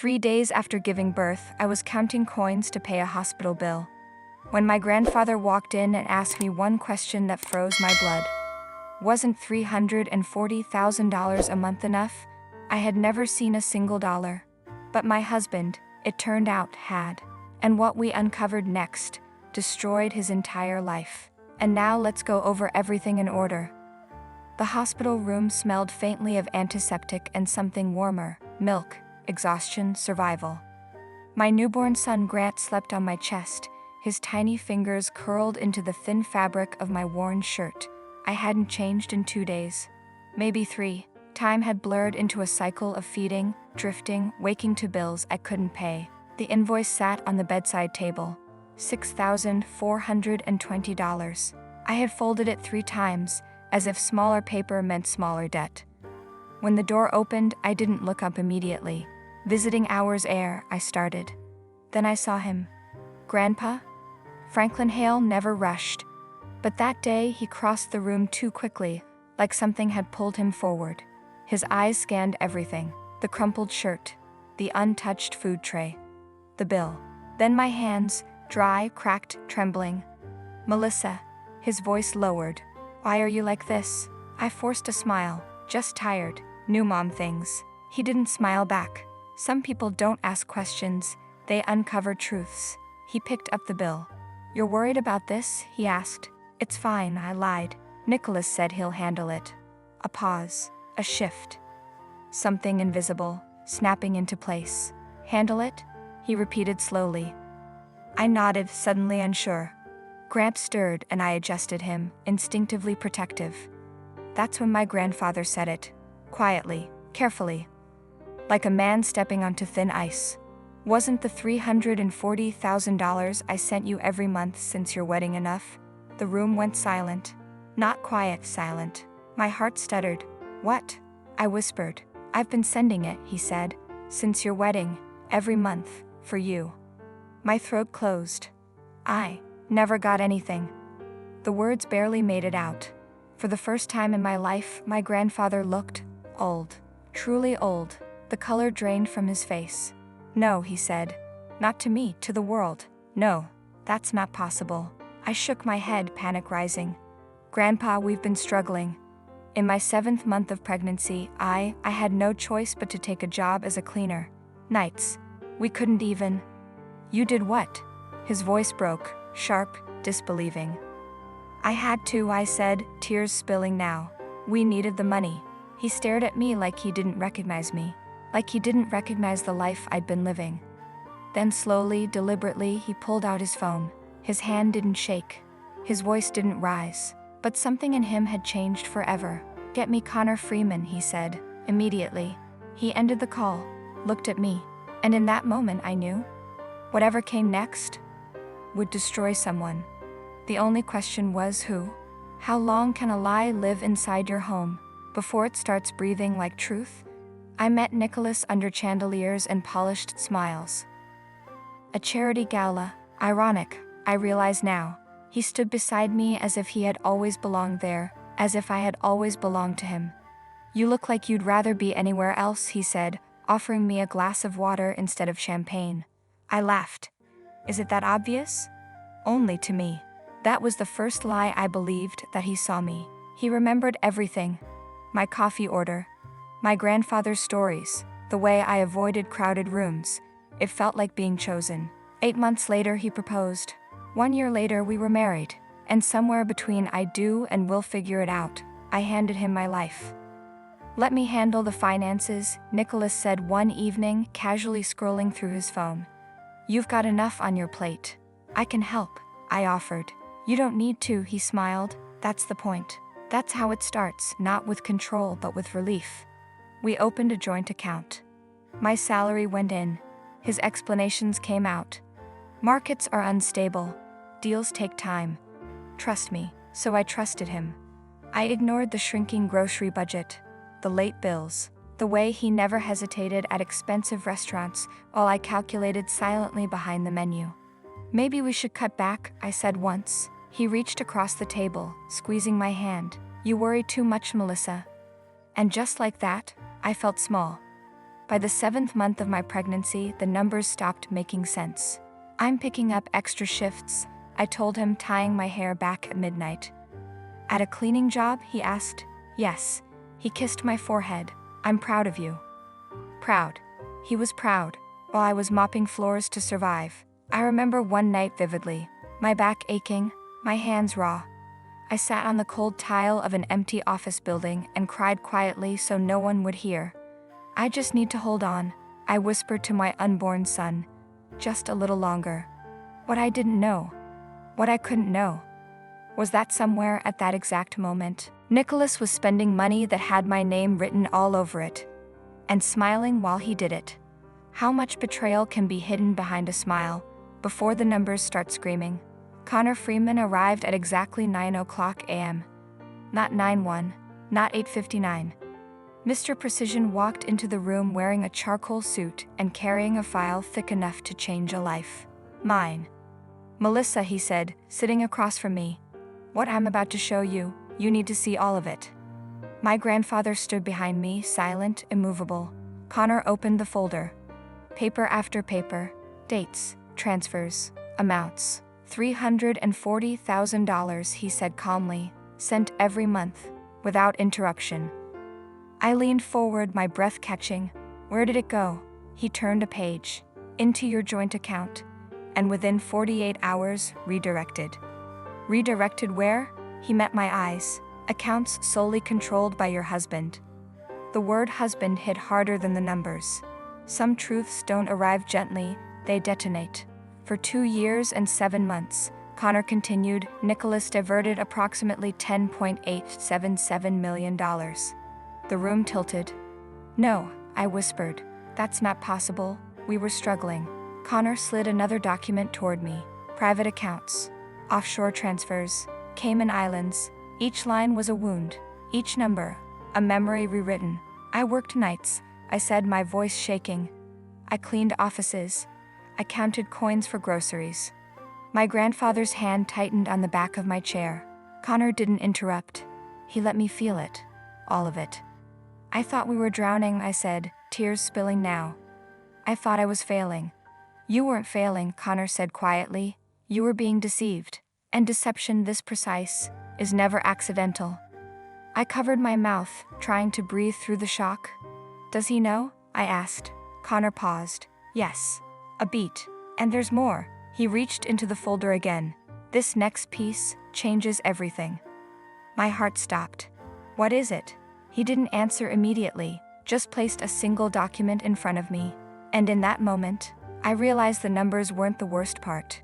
3 days after giving birth, I was counting coins to pay a hospital bill, when my grandfather walked in and asked me one question that froze my blood. Wasn't $340,000 a month enough? I had never seen a single dollar. But my husband, it turned out, had. And what we uncovered next destroyed his entire life. And now let's go over everything in order. The hospital room smelled faintly of antiseptic and something warmer: milk, exhaustion, survival. My newborn son Grant slept on my chest, his tiny fingers curled into the thin fabric of my worn shirt. I hadn't changed in 2 days. Maybe 3. Time had blurred into a cycle of feeding, drifting, waking to bills I couldn't pay. The invoice sat on the bedside table. $6,420. I had folded it 3 times, as if smaller paper meant smaller debt. When the door opened, I didn't look up immediately. Visiting hours ere, I started. Then I saw him. Grandpa? Franklin Hale never rushed. But that day he crossed the room too quickly, like something had pulled him forward. His eyes scanned everything: the crumpled shirt, the untouched food tray, the bill. Then my hands, dry, cracked, trembling. "Melissa," his voice lowered. "Why are you like this?" I forced a smile. "Just tired. New mom things." He didn't smile back. Some people don't ask questions, they uncover truths. He picked up the bill. "You're worried about this?" he asked. "It's fine," I lied. "Nicholas said he'll handle it." A pause. A shift. Something invisible, snapping into place. "Handle it?" he repeated slowly. I nodded, suddenly unsure. Gramps stirred and I adjusted him, instinctively protective. That's when my grandfather said it. Quietly, carefully. Like a man stepping onto thin ice. "Wasn't the $340,000 I sent you every month since your wedding enough?" The room went silent. Not quiet, silent. My heart stuttered. "What?" I whispered. "I've been sending it," he said. "Since your wedding, every month, for you." My throat closed. "I never got anything." The words barely made it out. For the first time in my life, my grandfather looked old. Truly old. The color drained from his face. "No," he said. "Not to me, to the world. No, that's not possible." I shook my head, panic rising. "Grandpa, we've been struggling. In my 7th month of pregnancy, I had no choice but to take a job as a cleaner. Nights. We couldn't even." "You did what?" His voice broke, sharp, disbelieving. "I had to," I said, tears spilling now. "We needed the money." He stared at me like he didn't recognize me. Like he didn't recognize the life I'd been living. Then slowly, deliberately, he pulled out his phone. His hand didn't shake. His voice didn't rise. But something in him had changed forever. "Get me Connor Freeman," he said, immediately. He ended the call, looked at me, and in that moment I knew whatever came next would destroy someone. The only question was who. How long can a lie live inside your home before it starts breathing like truth? I met Nicholas under chandeliers and polished smiles. A charity gala. Ironic, I realize now. He stood beside me as if he had always belonged there, as if I had always belonged to him. "You look like you'd rather be anywhere else," he said, offering me a glass of water instead of champagne. I laughed. Is it that obvious? Only to me. That was the first lie I believed, that he saw me. He remembered everything. My coffee order. My grandfather's stories. The way I avoided crowded rooms. It felt like being chosen. 8 months later he proposed. 1 year later we were married. And somewhere between "I do" and "we'll figure it out," I handed him my life. "Let me handle the finances," Nicholas said one evening, casually scrolling through his phone. "You've got enough on your plate." "I can help," I offered. "You don't need to," he smiled. "That's the point. That's how it starts, not with control but with relief." We opened a joint account. My salary went in. His explanations came out. "Markets are unstable. Deals take time. Trust me." So I trusted him. I ignored the shrinking grocery budget, the late bills, the way he never hesitated at expensive restaurants while I calculated silently behind the menu. "Maybe we should cut back," I said once. He reached across the table, squeezing my hand. "You worry too much, Melissa." And just like that, I felt small. By the 7th month of my pregnancy, the numbers stopped making sense. "I'm picking up extra shifts," I told him, tying my hair back at midnight. "At a cleaning job?" he asked. "Yes." He kissed my forehead. "I'm proud of you." Proud. He was proud, while I was mopping floors to survive. I remember one night vividly, my back aching, my hands raw. I sat on the cold tile of an empty office building and cried quietly so no one would hear. "I just need to hold on," I whispered to my unborn son. "Just a little longer." What I didn't know, what I couldn't know, was that somewhere at that exact moment, Nicholas was spending money that had my name written all over it, and smiling while he did it. How much betrayal can be hidden behind a smile, before the numbers start screaming? Connor Freeman arrived at exactly 9:00 a.m. Not 9:01, not 8:59. Mr. Precision walked into the room wearing a charcoal suit and carrying a file thick enough to change a life. "Mine." "Melissa," he said, sitting across from me. "What I'm about to show you, you need to see all of it." My grandfather stood behind me, silent, immovable. Connor opened the folder. Paper after paper, dates, transfers, amounts. $340,000, he said calmly, sent every month, without interruption. I leaned forward, my breath catching. "Where did it go?" He turned a page. "Into your joint account." And within 48 hours, redirected. Redirected where? He met my eyes. "Accounts solely controlled by your husband." The word husband hit harder than the numbers. Some truths don't arrive gently, they detonate. For 2 years and 7 months, Connor continued, Nicholas diverted approximately $10.877 million. The room tilted. "No," I whispered. "That's not possible. We were struggling." Connor slid another document toward me. Private accounts. Offshore transfers. Cayman Islands. Each line was a wound. Each number, a memory rewritten. "I worked nights," I said, my voice shaking. "I cleaned offices. I counted coins for groceries." My grandfather's hand tightened on the back of my chair. Connor didn't interrupt. He let me feel it. All of it. "I thought we were drowning," I said, tears spilling now. "I thought I was failing." "You weren't failing," Connor said quietly. "You were being deceived. And deception this precise is never accidental." I covered my mouth, trying to breathe through the shock. "Does he know?" I asked. Connor paused. "Yes." A beat. "And there's more." He reached into the folder again. "This next piece changes everything." My heart stopped. "What is it?" He didn't answer immediately, just placed a single document in front of me. And in that moment, I realized the numbers weren't the worst part.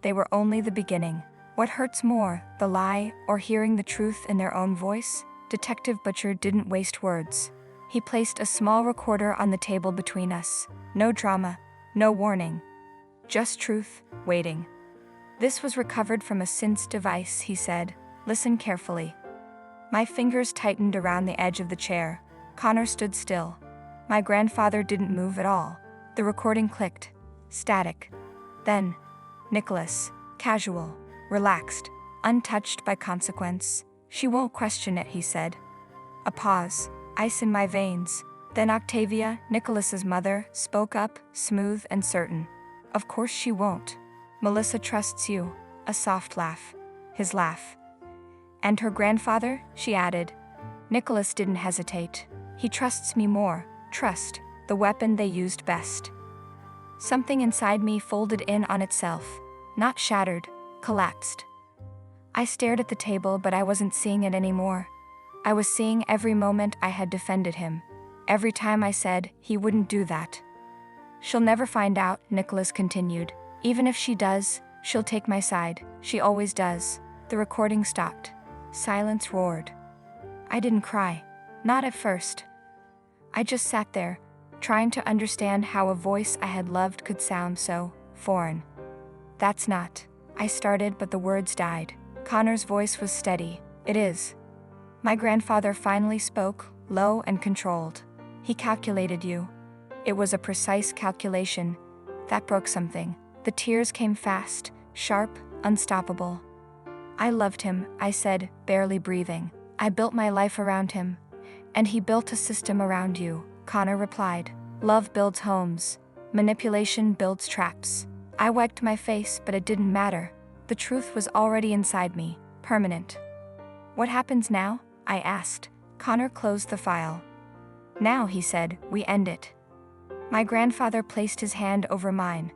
They were only the beginning. What hurts more, the lie or hearing the truth in their own voice? Detective Butcher didn't waste words. He placed a small recorder on the table between us. No drama, no warning. Just truth, waiting. "This was recovered from a synth device," he said. "Listen carefully." My fingers tightened around the edge of the chair. Connor stood still. My grandfather didn't move at all. The recording clicked. Static. Then, Nicholas. Casual. Relaxed. Untouched by consequence. "She won't question it," he said. A pause. Ice in my veins. Then Octavia, Nicholas's mother, spoke up, smooth and certain. "Of course she won't. Melissa trusts you." A soft laugh. His laugh. "And her grandfather," she added. Nicholas didn't hesitate. "He trusts me more." Trust, the weapon they used best. Something inside me folded in on itself. Not shattered, collapsed. I stared at the table, but I wasn't seeing it anymore. I was seeing every moment I had defended him. Every time I said he wouldn't do that. "She'll never find out," Nicholas continued. "Even if she does, she'll take my side. She always does." The recording stopped. Silence roared. I didn't cry. Not at first. I just sat there, trying to understand how a voice I had loved could sound so foreign. "That's not," I started, but the words died. Connor's voice was steady. "It is." My grandfather finally spoke, low and controlled. "He calculated you." It was a precise calculation. That broke something. The tears came fast, sharp, unstoppable. "I loved him," I said, barely breathing. "I built my life around him. And he built a system around you," Connor replied. Love builds homes. Manipulation builds traps. I wiped my face, but it didn't matter. The truth was already inside me, permanent. What happens now? I asked. Connor closed the file. Now, he said, we end it. My grandfather placed his hand over mine.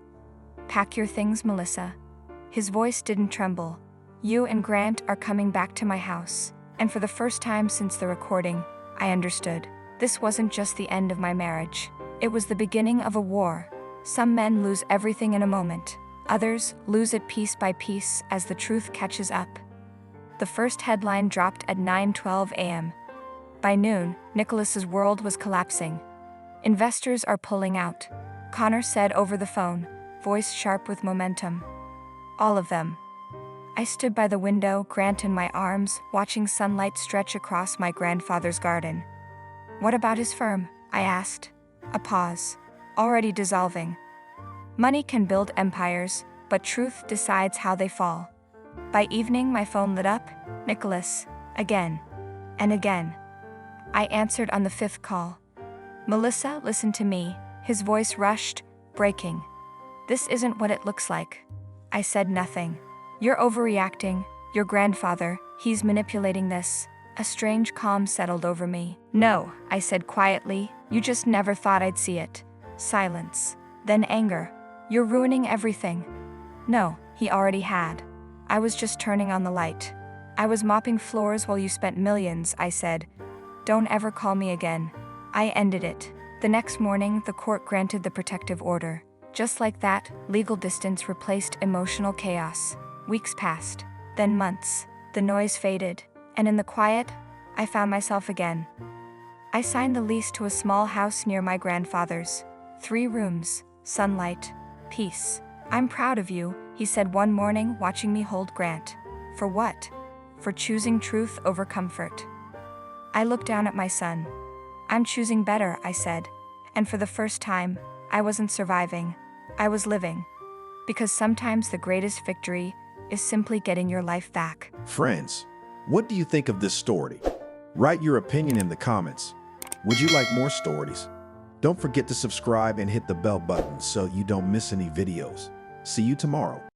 Pack your things, Melissa. His voice didn't tremble. You and Grant are coming back to my house. And for the first time since the recording, I understood. This wasn't just the end of my marriage. It was the beginning of a war. Some men lose everything in a moment. Others lose it piece by piece as the truth catches up. The first headline dropped at 9:12 a.m. By noon, Nicholas's world was collapsing. Investors are pulling out, Connor said over the phone, voice sharp with momentum. All of them. I stood by the window, Grant in my arms, watching sunlight stretch across my grandfather's garden. What about his firm? I asked. A pause. Already dissolving. Money can build empires, but truth decides how they fall. By evening, my phone lit up. Nicholas. Again. And again. I answered on the fifth call. Melissa, listen to me. His voice rushed, breaking. This isn't what it looks like. I said nothing. You're overreacting. Your grandfather, he's manipulating this. A strange calm settled over me. No, I said quietly, you just never thought I'd see it. Silence. Then anger. You're ruining everything. No, he already had. I was just turning on the light. I was mopping floors while you spent millions, I said. Don't ever call me again. I ended it. The next morning, the court granted the protective order. Just like that, legal distance replaced emotional chaos. Weeks passed, then months. The noise faded, and in the quiet, I found myself again. I signed the lease to a small house near my grandfather's. 3 rooms, sunlight, peace. I'm proud of you, he said one morning, watching me hold Grant. For what? For choosing truth over comfort. I looked down at my son. I'm choosing better, I said. And for the first time, I wasn't surviving. I was living. Because sometimes the greatest victory is simply getting your life back. Friends, what do you think of this story? Write your opinion in the comments. Would you like more stories? Don't forget to subscribe and hit the bell button so you don't miss any videos. See you tomorrow.